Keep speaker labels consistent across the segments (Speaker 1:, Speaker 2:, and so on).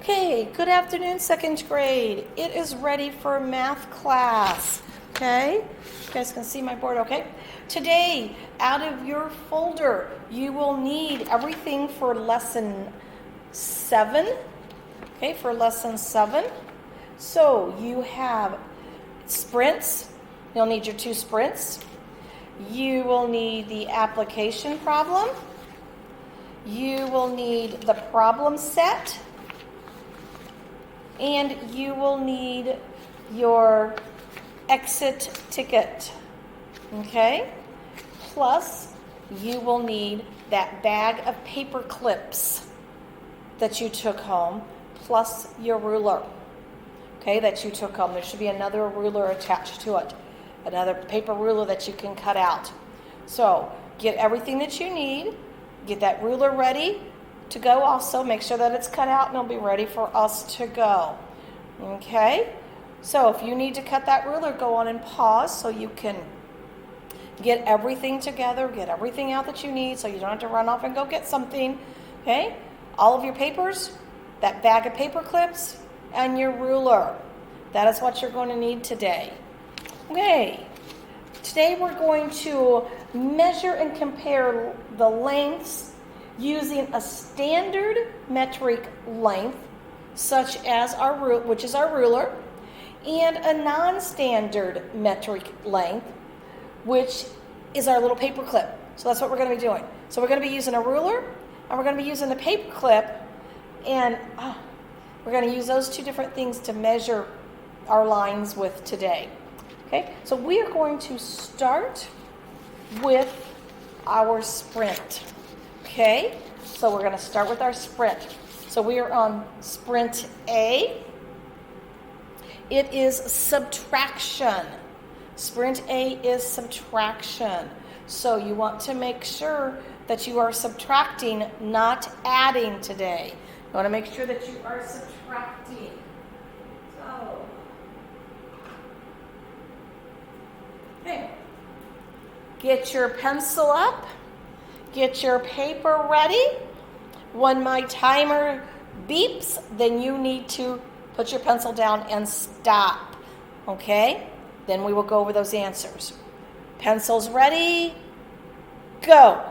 Speaker 1: Okay, good afternoon, second grade. It is ready for math class. Okay, you guys can see my board, okay? Today, out of your folder, you will need everything for lesson 7. Okay, for lesson 7. So you have sprints. You'll need your 2 sprints. You will need the application problem. You will need the problem set. And you will need your exit ticket, okay? Plus, you will need that bag of paper clips that you took home, plus your ruler, okay, that you took home. There should be another ruler attached to it, another paper ruler that you can cut out. So, get everything that you need, get that ruler ready to go also. Make sure that it's cut out and it'll be ready for us to go. Okay? So if you need to cut that ruler, go on and pause so you can get everything together, get everything out that you need so you don't have to run off and go get something. Okay? All of your papers, that bag of paper clips, and your ruler. That is what you're going to need today. Okay. Today we're going to measure and compare the lengths using a standard metric length, such as which is our ruler, and a non-standard metric length, which is our little paper clip. So that's what we're going to be doing. So we're going to be using a ruler, and we're going to be using the paper clip, and we're going to use those 2 different things to measure our lines with today. Okay, so we are going to start with our sprint. Okay, so we're going to start with our sprint. So we are on sprint A. It is subtraction. Sprint A is subtraction. So you want to make sure that you are subtracting, not adding today. You want to make sure that you are subtracting. So, okay. Get your pencil up. Get your paper ready. When my timer beeps, then you need to put your pencil down and stop. Okay? Then we will go over those answers. Pencils ready. Go.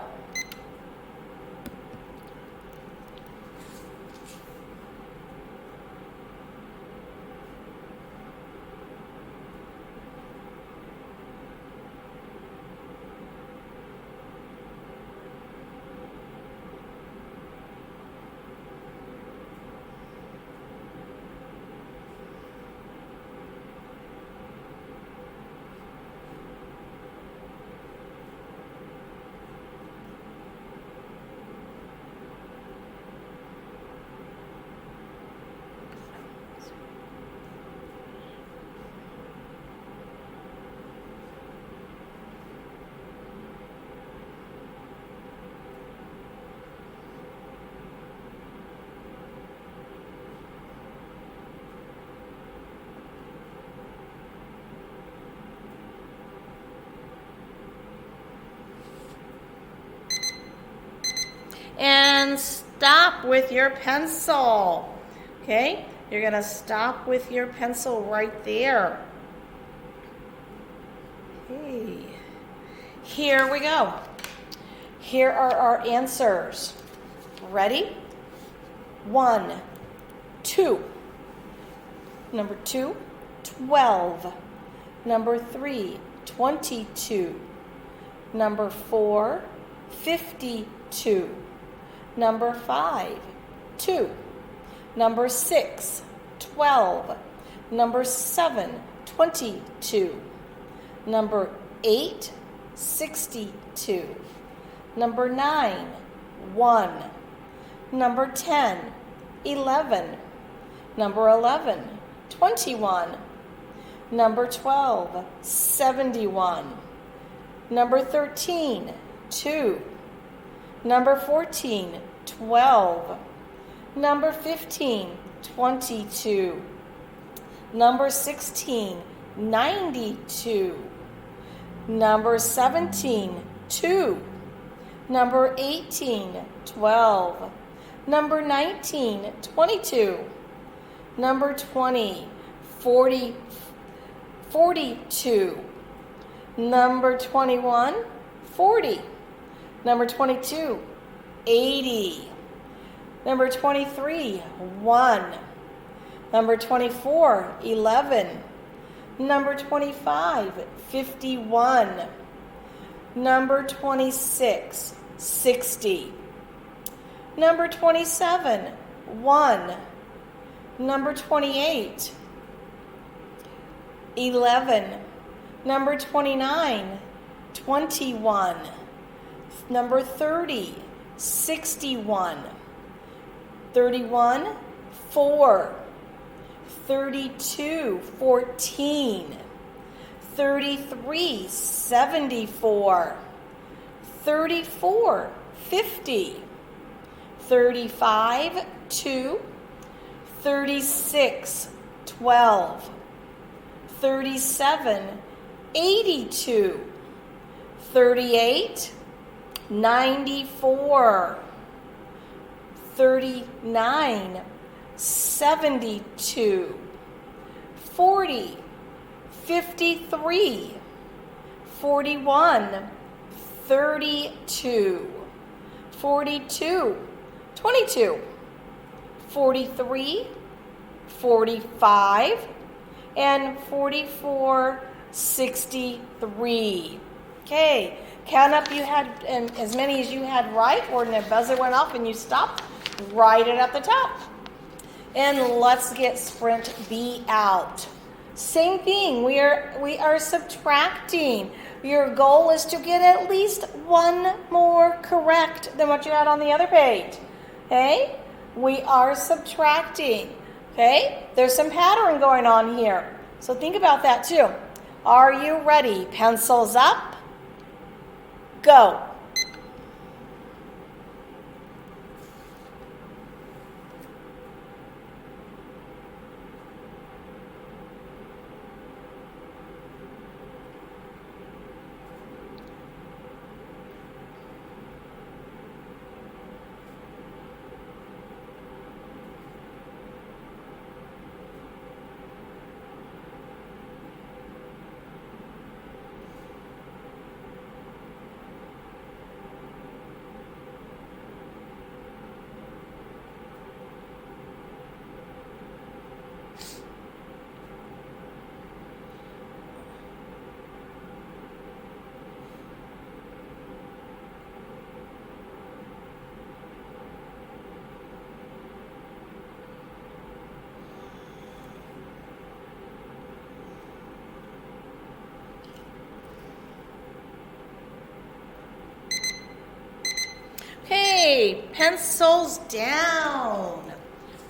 Speaker 1: And stop with your pencil. Okay? You're going to stop with your pencil right there. Okay. Here we go. Here are our answers. Ready? 1, 2. Number 2, 12. Number 3, 22. Number 4, 52. Number 5, 2. Number 6, 12. Number 7, 22. Number 8, 62. Number 9, 1. Number 10, 11. Number 11, 21. Number 12, 71. Number 13, 2. Number 14, 12. Number 15, 22. Number 16, 92. Number 17, 2. Number 18, 12. Number 19, 22. Number 20, 40, 42. Number 21, 40. Number 22, 80. Number 23, 1. Number 24, 11. Number 25, 51. Number 26, 60. Number 27, 1. Number 28, 11. Number 29, 21. Number 30, 61. 31, 4. 32, 14. 33, 74. 34, 50. 35, 2. 36, 12. 37, 82. 38, 94. 39, 72. 40, 53. 41, 32. 42, 22. 43, 45, and 44, 63. Okay, count up you had, and as many as you had right, or when the buzzer went off and you stopped, write it at the top. And let's get sprint B out. Same thing, we are subtracting. Your goal is to get at least one more correct than what you had on the other page. Okay? We are subtracting. Okay? There's some pattern going on here. So think about that too. Are you ready? Pencils up. Go. Okay, pencils down.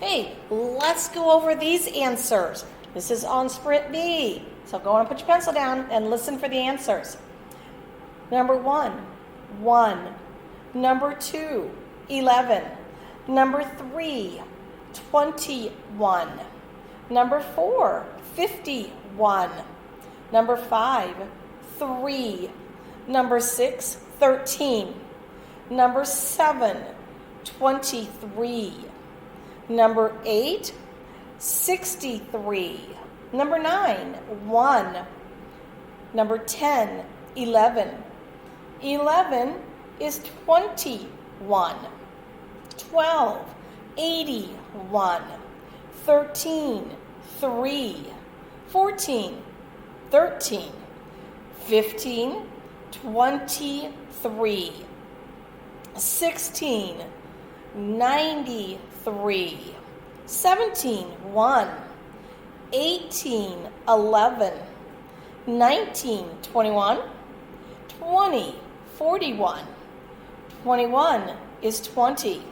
Speaker 1: Hey, let's go over these answers. This is on sprint B. So go on and put your pencil down and listen for the answers. Number 1, 1. Number 2, 11. Number 3, 21. Number 4, 51. Number 5, 3. Number 6, 13. Number 7, 23. Number 8, 63. Number 9, 1. Number 10, 11. 11 is 21. 12, 81. 13, 3. 14, 13. 15, 23. 16, 93. 17, 1. 18, 11. 19, 21. 20, 41. 21 is 20.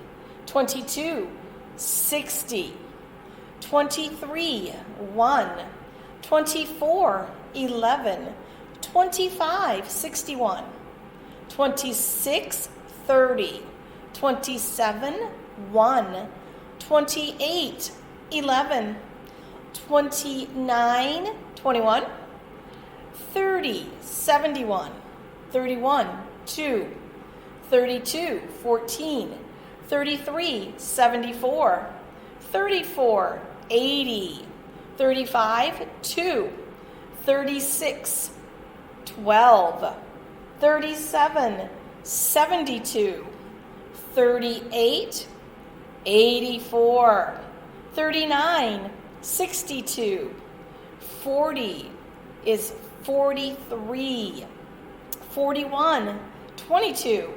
Speaker 1: 22, 60. 23, 1. 24, 11. 25, 61. 26, 30. 27, 1. 28, 11. 29, 21. 30, 71. 31, 2. 32, 14. 33, 74. 34, 80. 35, 2. 36, 12. 37, 72. 38, 84. 39, 62. 40 is 43. 41, 22.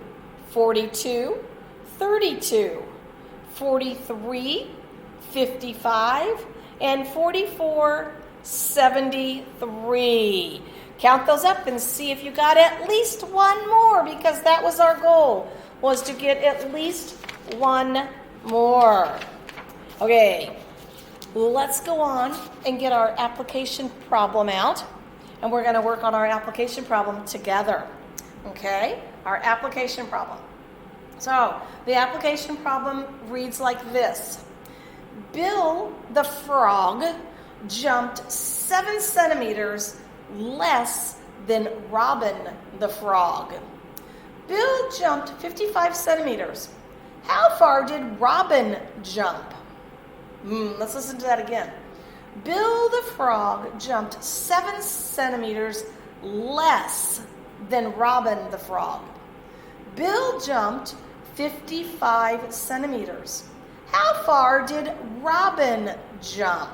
Speaker 1: 42, 32. 43, 55. And 44, 73. Count those up and see if you got at least one more, because that was our goal, was to get at least one more. Okay, let's go on and get our application problem out. And we're going to work on our application problem together. Okay, our application problem. So, the application problem reads like this. Bill the frog jumped 7 centimeters less than Robin the frog. Bill jumped 55 centimeters. How far did Robin jump? Let's listen to that again. Bill the frog jumped 7 centimeters less than Robin the frog. Bill jumped 55 centimeters. How far did Robin jump?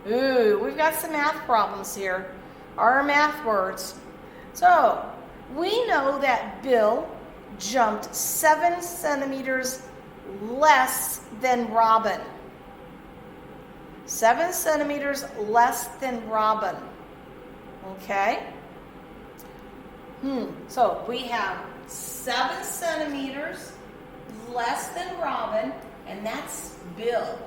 Speaker 1: Ooh, we've got some math problems here. Our math words. So, we know that Bill jumped 7 centimeters less than Robin. 7 centimeters less than Robin. Okay? So, we have 7 centimeters less than Robin, and that's Bill.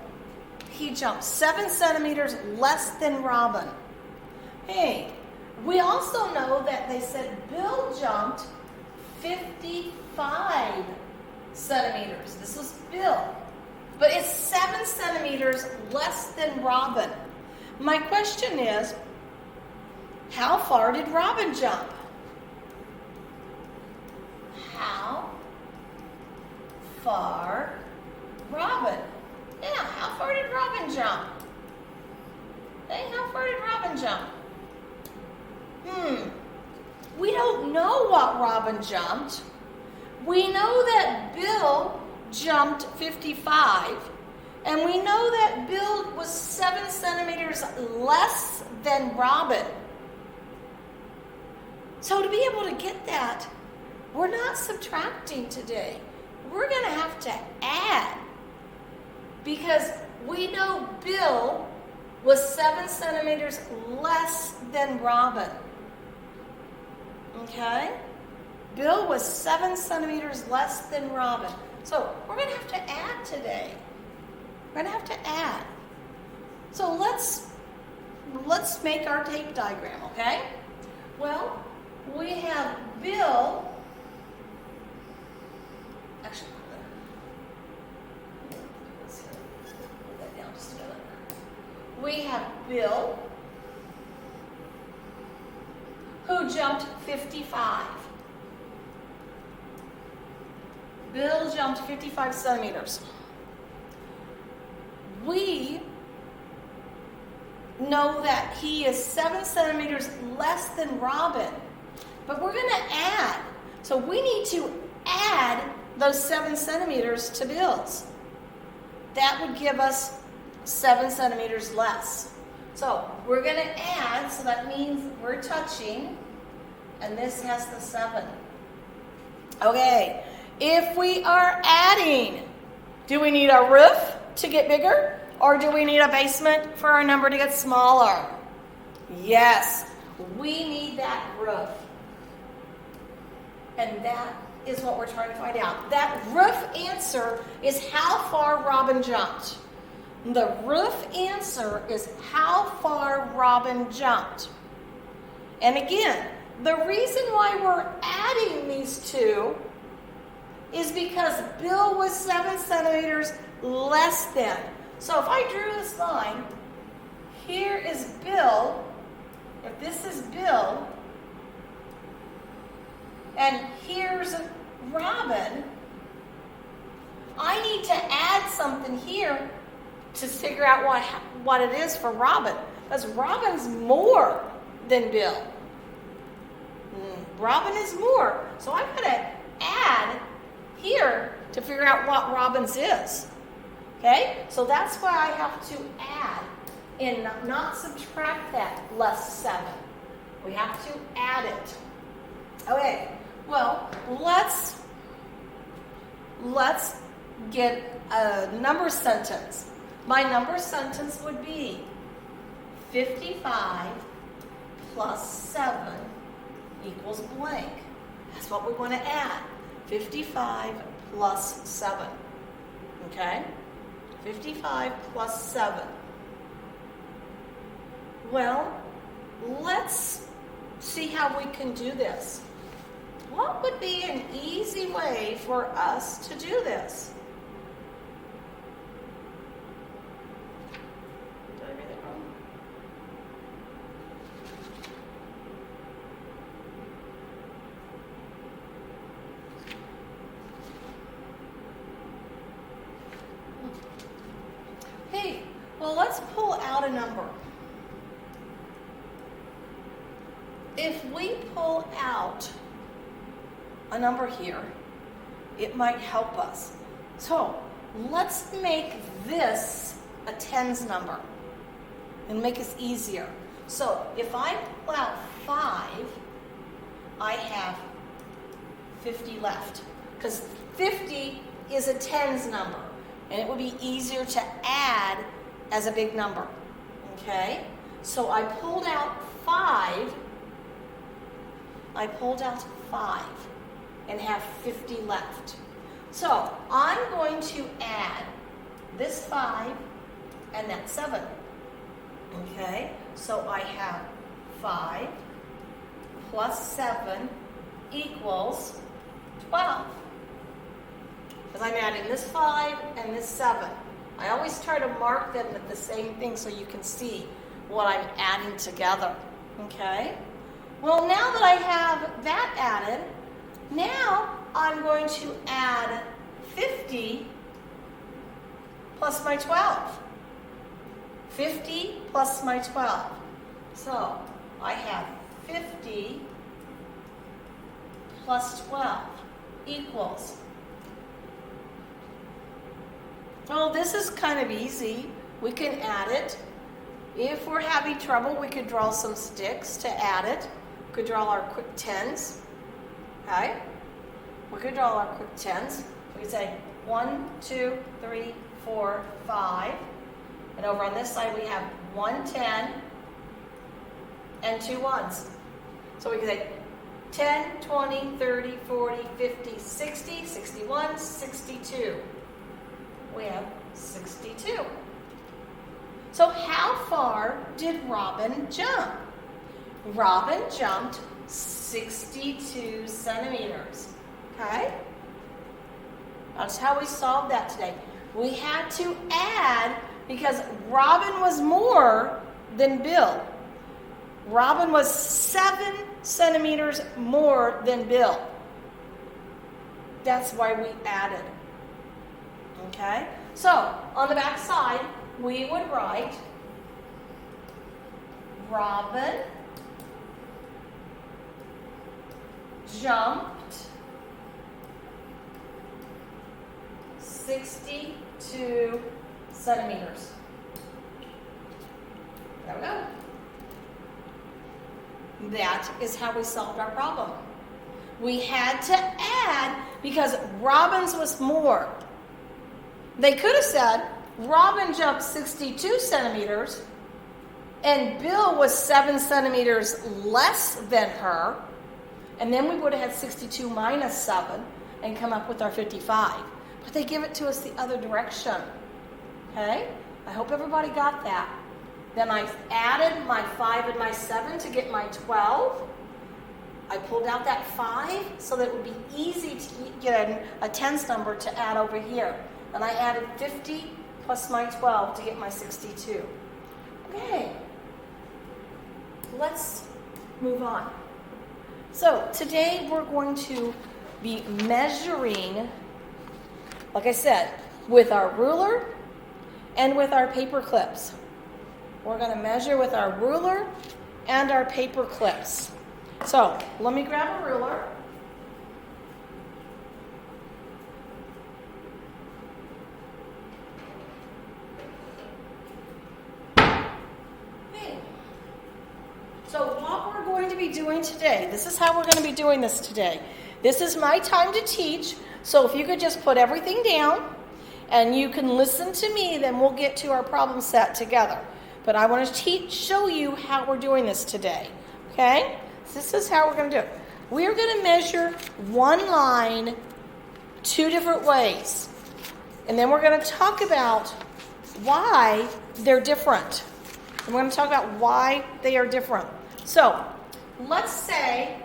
Speaker 1: He jumped 7 centimeters less than Robin. Hey, we also know that they said Bill jumped 55 centimeters. This was Bill. But it's 7 centimeters less than Robin. My question is, how far did Robin jump? How far Robin? Yeah, how far did Robin jump? Hey, how far did Robin jump? We don't know what Robin jumped. We know that Bill jumped 55, and we know that Bill was 7 centimeters less than Robin. So to be able to get that, we're not subtracting today. We're going to have to add, because we know Bill was 7 centimeters less than Robin. Okay? Bill was 7 centimeters less than Robin. So we're going to have to add today. We're going to have to add. So let's make our tape diagram, okay? Well, we have Bill. Actually, let's put that down just a minute. We have Bill, who jumped 55. Bill jumped 55 centimeters. We know that he is 7 centimeters less than Robin, but we're going to add. So we need to add those 7 centimeters to Bill's. That would give us 7 centimeters less. So we're going to add, so that means we're touching, and this has the 7. Okay, if we are adding, do we need a roof to get bigger, or do we need a basement for our number to get smaller? Yes, we need that roof. And that is what we're trying to find out. That roof answer is how far Robin jumped. The roof answer is how far Robin jumped. And again, the reason why we're adding these two is because Bill was 7 centimeters less than. So if I drew this line, here is Bill. If this is Bill, and here's Robin, I need to add something here to figure out what it is for Robin. Because Robin's more than Bill. Robin is more. So I'm going to add here to figure out what Robin's is. Okay? So that's why I have to add and not subtract that less 7. We have to add it. Okay. Well, let's get a number sentence. My number sentence would be 55 plus 7 equals blank. That's what we want to add. 55 plus 7. Okay? 55 plus 7. Well, let's see how we can do this. What would be an easy way for us to do this? Did I read it wrong? Hey, well, let's pull out a number. If we pull out a number here, it might help us. So let's make this a tens number and make this easier. So if I pull out 5, I have 50 left, because 50 is a tens number, and it would be easier to add as a big number. Okay? So I pulled out 5. I pulled out 5 and have 50 left. So I'm going to add this 5 and that 7. Okay? So I have 5 plus 7 equals 12. Because I'm adding this 5 and this 7. I always try to mark them at the same thing so you can see what I'm adding together. Okay? Well, now that I have that added, now I'm going to add 50 plus my 12. 50 plus my 12. So I have 50 plus 12 equals. Well, this is kind of easy. We can add it. If we're having trouble, we could draw some sticks to add it. We could draw our quick tens. Okay? We could draw our quick tens. We could say 1, 2, 3, 4, 5. And over on this side we have 1 10 and 2 1s. So we could say 10, 20, 30, 40, 50, 60, 61, 62. We have 62. So how far did Robin jump? Robin jumped 62 centimeters. Okay? That's how we solved that today. We had to add because Robin was more than Bill. Robin was 7 centimeters more than Bill. That's why we added. Okay? So, on the back side, we would write Robin jumped 62 centimeters. There we go. That is how we solved our problem. We had to add because Robin's was more. They could have said Robin jumped 62 centimeters and Bill was 7 centimeters less than her, and then we would have had 62 minus 7 and come up with our 55. But they give it to us the other direction. Okay? I hope everybody got that. Then I added my 5 and my 7 to get my 12. I pulled out that 5 so that it would be easy to get a tens number to add over here. Then I added 50 plus my 12 to get my 62. Okay. Let's move on. So today we're going to be measuring, like I said, with our ruler and with our paper clips. We're going to measure with our ruler and our paper clips. So let me grab a ruler. Okay. So what we're going to be doing today, this is how we're going to be doing this today. This is my time to teach, so if you could just put everything down and you can listen to me, then we'll get to our problem set together. But I want to show you how we're doing this today, okay? So this is how we're going to do it. We're going to measure one line 2 different ways. And then we're going to talk about why they're different. And we're going to talk about why they are different. So, let's say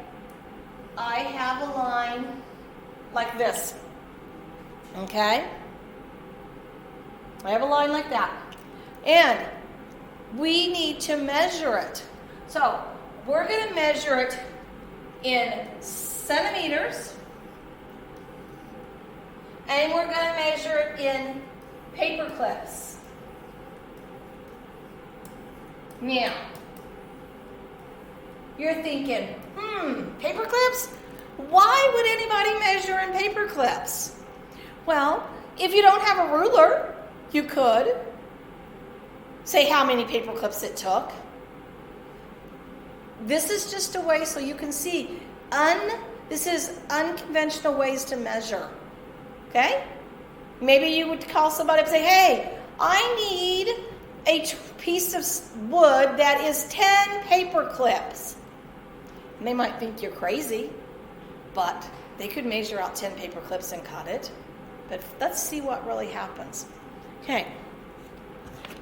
Speaker 1: I have a line like this, okay? I have a line like that. And we need to measure it. So, we're going to measure it in centimeters, and we're going to measure it in paper clips. Now, you're thinking, paper clips? Why would anybody measure in paper clips? Well, if you don't have a ruler, you could say how many paper clips it took. This is just a way so you can see. This is unconventional ways to measure. Okay? Maybe you would call somebody up and say, hey, I need a piece of wood that is 10 paper clips. And they might think you're crazy, but they could measure out 10 paper clips and cut it. But let's see what really happens. Okay.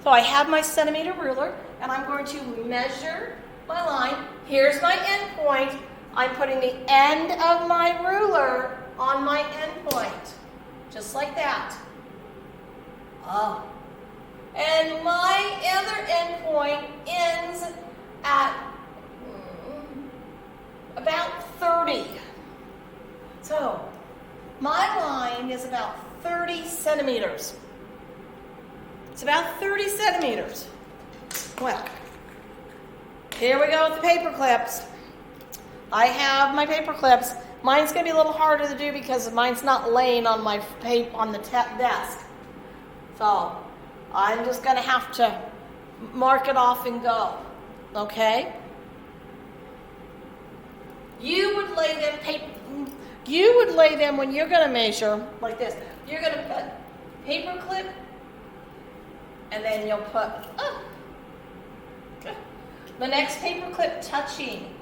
Speaker 1: So I have my centimeter ruler, and I'm going to measure my line. Here's my end point. I'm putting the end of my ruler on my end point. Just like that. Oh. And my other end point ends at about 30. So, my line is about 30 centimeters. It's about 30 centimeters. Well, here we go with the paper clips. I have my paper clips. Mine's going to be a little harder to do because mine's not laying on my on the desk. So, I'm just going to have to mark it off and go. Okay? You would lay them when you're going to measure like this. You're going to put paper clip, and then you'll put the next paper clip touching.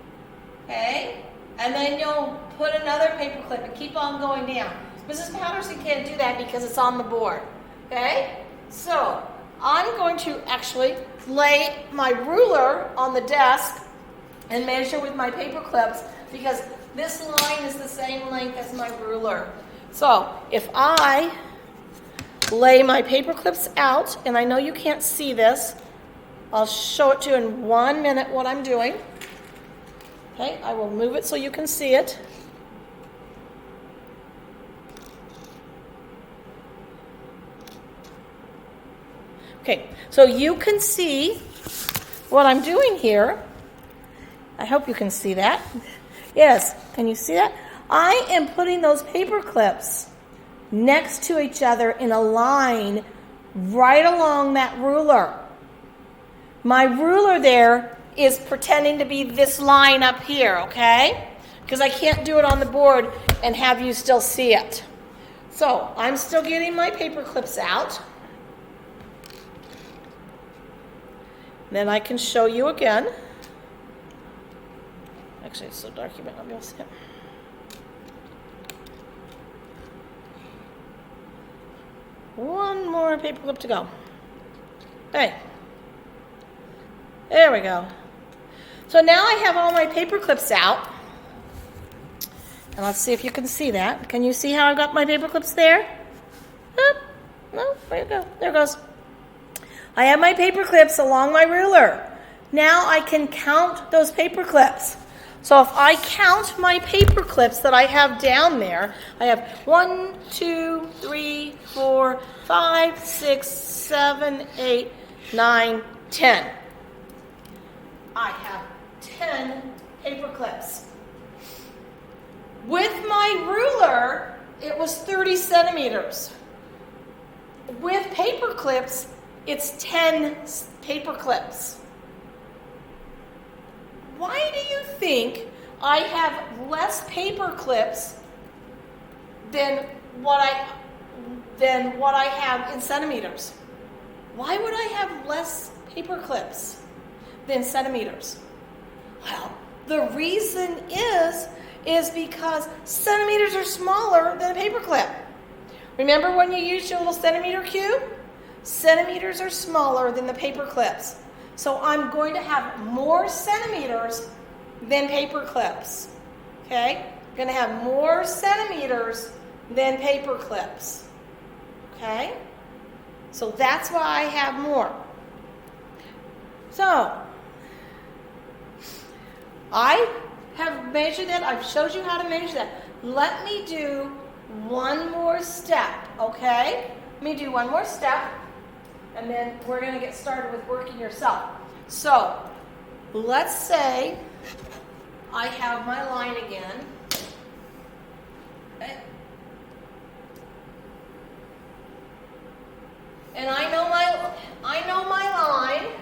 Speaker 1: Okay? And then you'll put another paper clip and keep on going down. Mrs. Patterson can't do that because it's on the board. Okay? So, I'm going to actually lay my ruler on the desk and measure with my paper clips because this line is the same length as my ruler. So, if I lay my paper clips out, and I know you can't see this, I'll show it to you in 1 minute what I'm doing. Okay, I will move it so you can see it. Okay, so you can see what I'm doing here. I hope you can see that. Yes, can you see that? I am putting those paper clips next to each other in a line right along that ruler. My ruler there is pretending to be this line up here, okay? Because I can't do it on the board and have you still see it. So, I'm still getting my paper clips out. Then I can show you again. Actually, it's so dark you might not be able to see it. One more paper clip to go. Okay. There we go. So now I have all my paper clips out. And let's see if you can see that. Can you see how I got my paper clips there? No, there you go. There it goes. I have my paper clips along my ruler. Now I can count those paper clips. So if I count my paper clips that I have down there, I have 1, 2, 3, 4, 5, 6, 7, 8, 9, 10. I have 10 paper clips. With my ruler, it was 30 centimeters. With paper clips, it's 10 paper clips. Why do you think I have less paper clips than what I have in centimeters? Why would I have less paper clips than centimeters? Well, the reason is because centimeters are smaller than a paper clip. Remember when you used your little centimeter cube? Centimeters are smaller than the paper clips. So I'm going to have more centimeters than paper clips. Okay? I'm going to have more centimeters than paper clips. Okay? So that's why I have more. So, I have measured that. I've showed you how to measure that. Let me do one more step, okay? Let me do one more step, and then we're going to get started with working yourself. So, let's say I have my line again. Okay. And I know my line.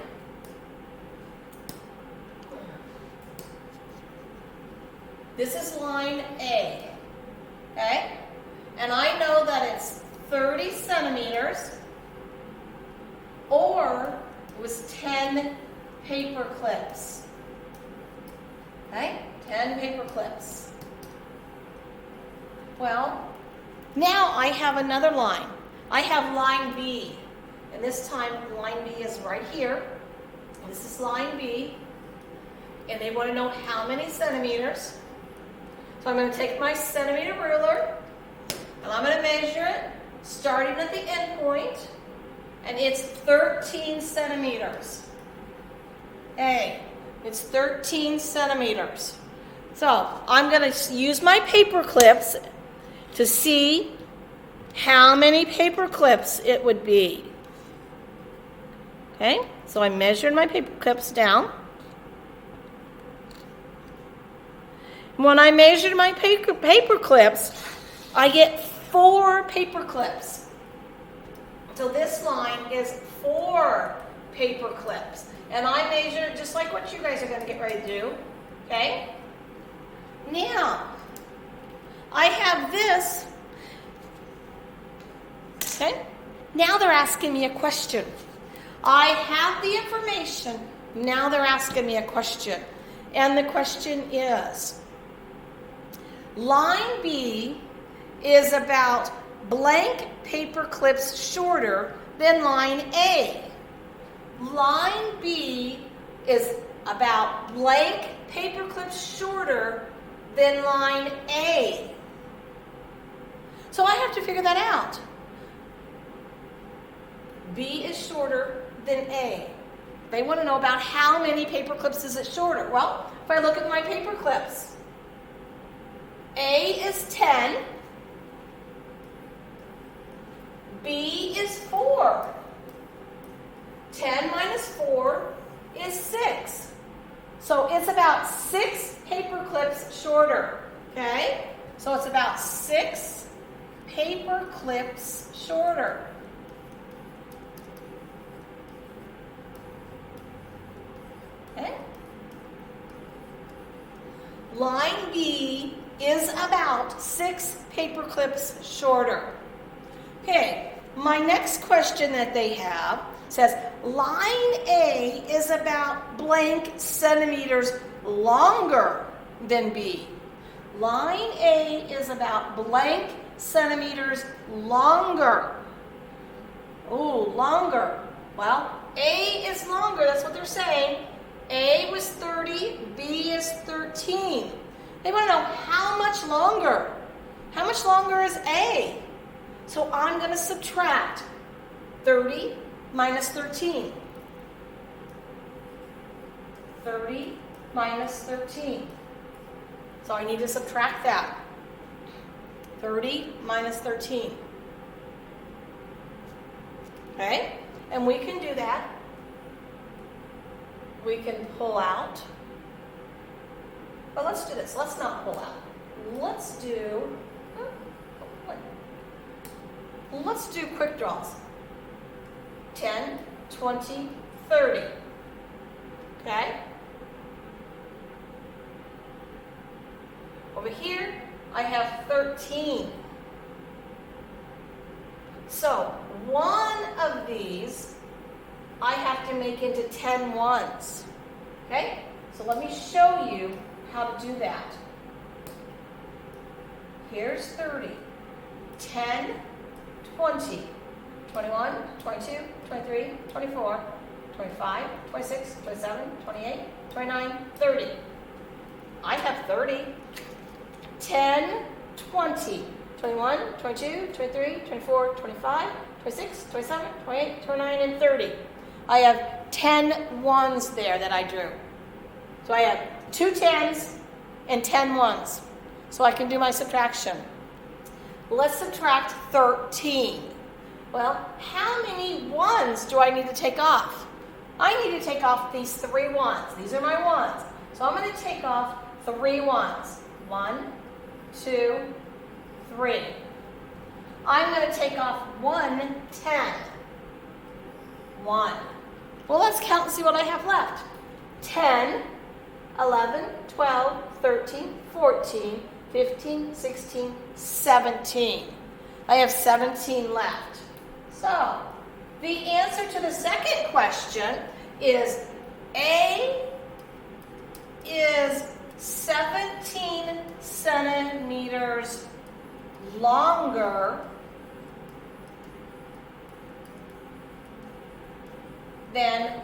Speaker 1: This is line A. Okay? And I know that it's 30 centimeters, or it was 10 paper clips. Okay? 10 paper clips. Well, now I have another line. I have line B. And this time, line B is right here. This is line B. And they want to know how many centimeters. So I'm going to take my centimeter ruler, and I'm going to measure it, starting at the end point, and it's 13 centimeters. A, it's 13 centimeters. So I'm going to use my paper clips to see how many paper clips it would be. Okay, so I measured my paper clips down. When I measured my paper clips, I get 4 paper clips. So this line is 4 paper clips. And I measured it just like what you guys are going to get ready to do. Okay? Now, I have this. Okay? Now they're asking me a question. I have the information. Now they're asking me a question. And the question is, line B is about blank paper clips shorter than line A. Line B is about blank paper clips shorter than line A. So I have to figure that out. B is shorter than A. They want to know about how many paper clips is it shorter. Well, if I look at my paper clips, A is 10, B is 4. 10 minus 4 is 6. So it's about 6 paper clips shorter, okay? So it's about 6 paper clips shorter. Okay? Line B is about 6 paper clips shorter. Okay, my next question that they have says, line A is about blank centimeters longer than B. Line A is about blank centimeters longer. Oh, longer. Well, A is longer, that's what they're saying. A was 30, B is 13. They want to know how much longer. How much longer is A? So I'm going to subtract 30 minus 13. 30 minus 13. So I need to subtract that. 30 minus 13. Okay? And we can do that. We can pull out. But let's do this. Let's not pull out. Let's do quick draws. 10, 20, 30. Okay? Over here, I have 13. So, one of these, I have to make into 10 ones. Okay? So let me show you how to do that. Here's 30. 10, 20, 21, 22, 23, 24, 25, 26, 27, 28, 29, 30. I have 30. 10, 20, 21, 22, 23, 24, 25, 26, 27, 28, 29, and 30. I have 10 ones there that I drew. So I have 2 10s and 10 ones. So I can do my subtraction. Let's subtract 13. Well, how many ones do I need to take off? I need to take off these 3 ones. These are my ones. So I'm going to take off 3 ones. 1, 2, 3. I'm going to take off 1 10. 1. Well, let's count and see what I have left. 10, 11, 12, 13, 14, 15, 16, 17. I have 17 left. So, the answer to the second question is A is 17 centimeters longer than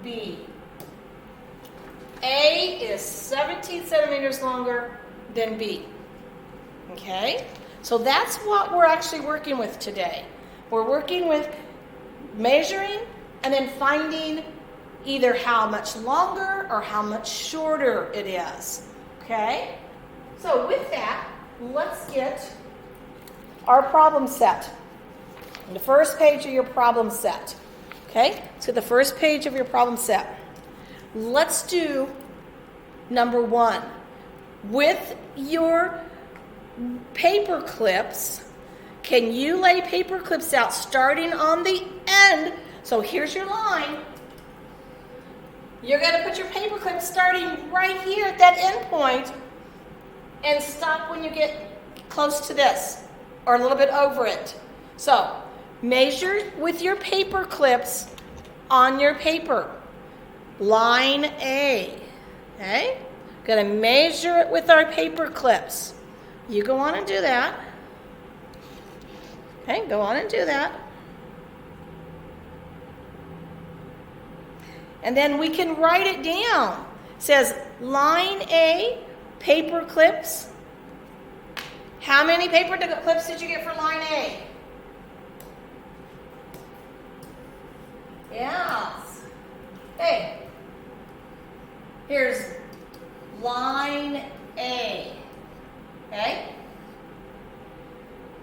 Speaker 1: B. A is 17 centimeters longer than B. Okay? So that's what we're actually working with today. We're working with measuring and then finding either how much longer or how much shorter it is. Okay? So with that, let's get our problem set. On the first page of your problem set. Okay? So the first page of your problem set. Let's do number 1. With your paper clips, can you lay paper clips out starting on the end? So here's your line. You're going to put your paper clip starting right here at that end point and stop when you get close to this or a little bit over it. So measure with your paper clips on your paper. Line A. Okay? Going to measure it with our paper clips. You go on and do that. Okay, go on and do that. And then we can write it down. It says line A, paper clips. How many paper clips did you get for line A? Yes. Hey, here's line A. Okay?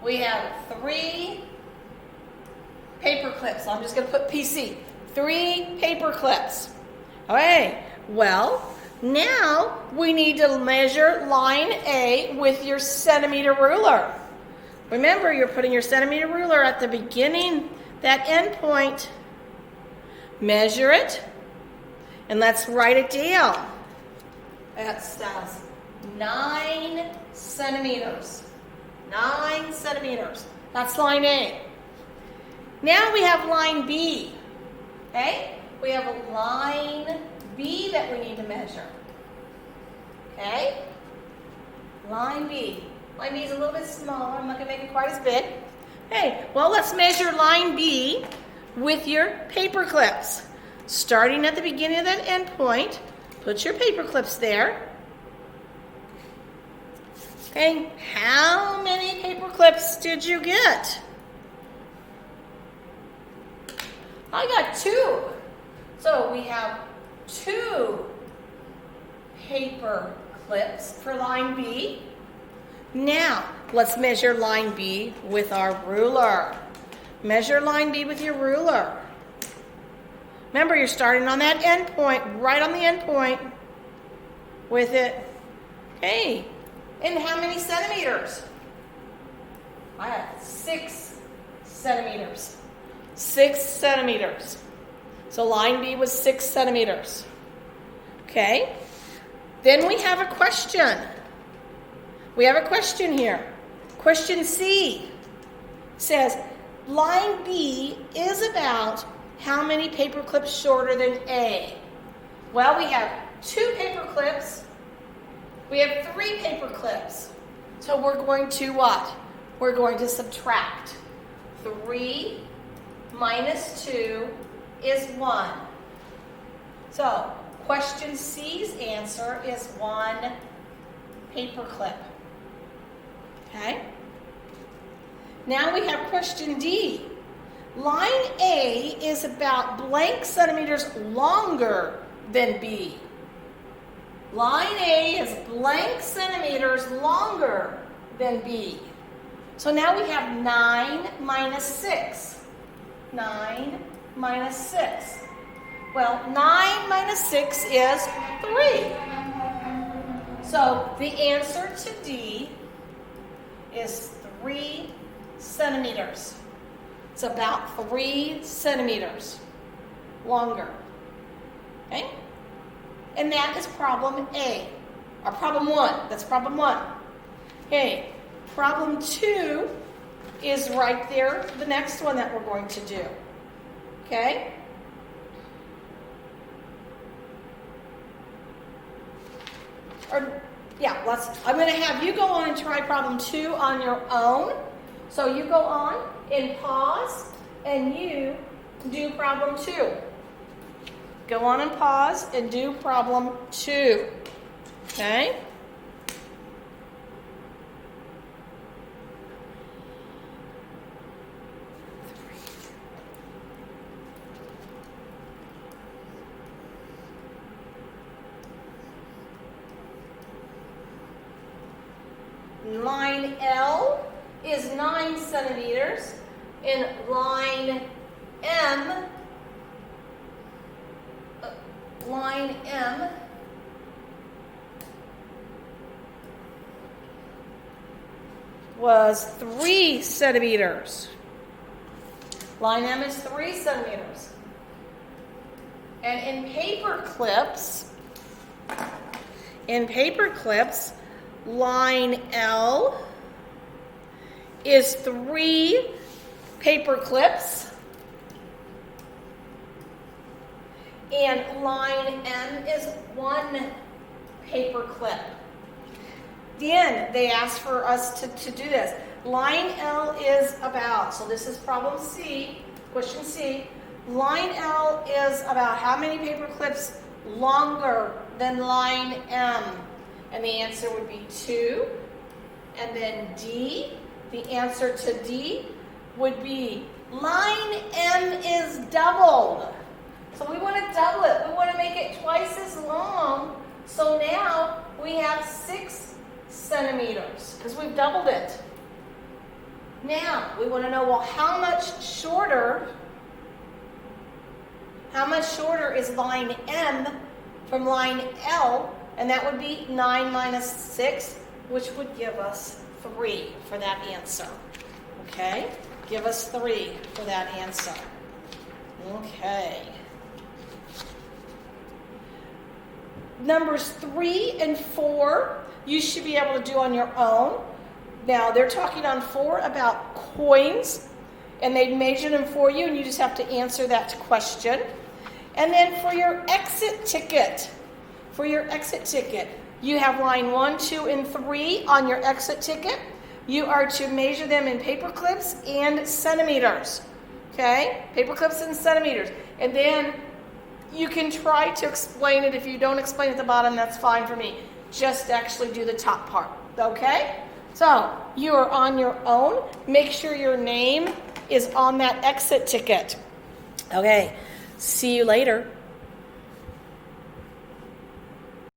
Speaker 1: We have 3 paper clips. I'm just going to put PC. 3 paper clips. Okay, well, now we need to measure line A with your centimeter ruler. Remember, you're putting your centimeter ruler at the beginning, that end point. Measure it, and let's write it down. That says 9 centimeters. 9 centimeters. That's line A. Now we have line B. Okay? We have a line B that we need to measure. Okay? Line B. Line B is a little bit smaller. I'm not going to make it quite as big. Okay, well, let's measure line B with your paper clips. Starting at the beginning of that end point, put your paper clips there. Okay, how many paper clips did you get? I got 2. So we have 2 paper clips for line B. Now, let's measure line B with our ruler. Measure line B with your ruler. Remember, you're starting on that end point, right on the end point with it. Okay, and how many centimeters? I have 6 centimeters. 6 centimeters. So line B was 6 centimeters. Okay, then we have a question. We have a question here. Question C says, line B is about how many paper clips shorter than A? Well, we have 2 paper clips. We have 3 paper clips. So we're going to what? We're going to subtract. 3 minus 2 is 1. So question C's answer is 1 paper clip. Okay? Now we have question D. Line A is about blank centimeters longer than B. Line A is blank centimeters longer than B. So now we have 9 minus 6. 9 minus 6. Well, 9 minus 6 is 3. So the answer to D is 3 centimeters. It's about 3 centimeters longer. Okay? And that is problem A. Or problem 1. That's problem 1. Okay. Problem 2 is right there, the next one that we're going to do. Okay? I'm going to have you go on and try problem 2 on your own. So you go on and pause, and you do problem 2. Go on and pause and do problem 2. Okay? Line L is 9 centimeters, and line M was 3 centimeters. Line M is 3 centimeters. And in paper clips, line L is 3 paper clips, and line M is 1 paper clip. Then they asked for us to do this. Line L is about, so this is problem C, question C. Line L is about how many paper clips longer than line M? And the answer would be 2. And then D, the answer to D would be line M is doubled. So we want to double it. We want to make it twice as long. So now we have 6 centimeters because we've doubled it. Now we want to know, well, how much shorter is line M from line L? And that would be 9 minus 6, which would give us 3 for that answer. Okay? Give us 3 for that answer. Okay. Numbers 3 and 4, you should be able to do on your own. Now, they're talking on 4 about coins, and they measure them for you, and you just have to answer that question. And then for your exit ticket, you have line 1, 2, and 3 on your exit ticket. You are to measure them in paper clips and centimeters. Okay? Paper clips and centimeters. And then you can try to explain it. If you don't explain at the bottom, that's fine for me. Just actually do the top part. Okay? So, you are on your own. Make sure your name is on that exit ticket. Okay. See you later.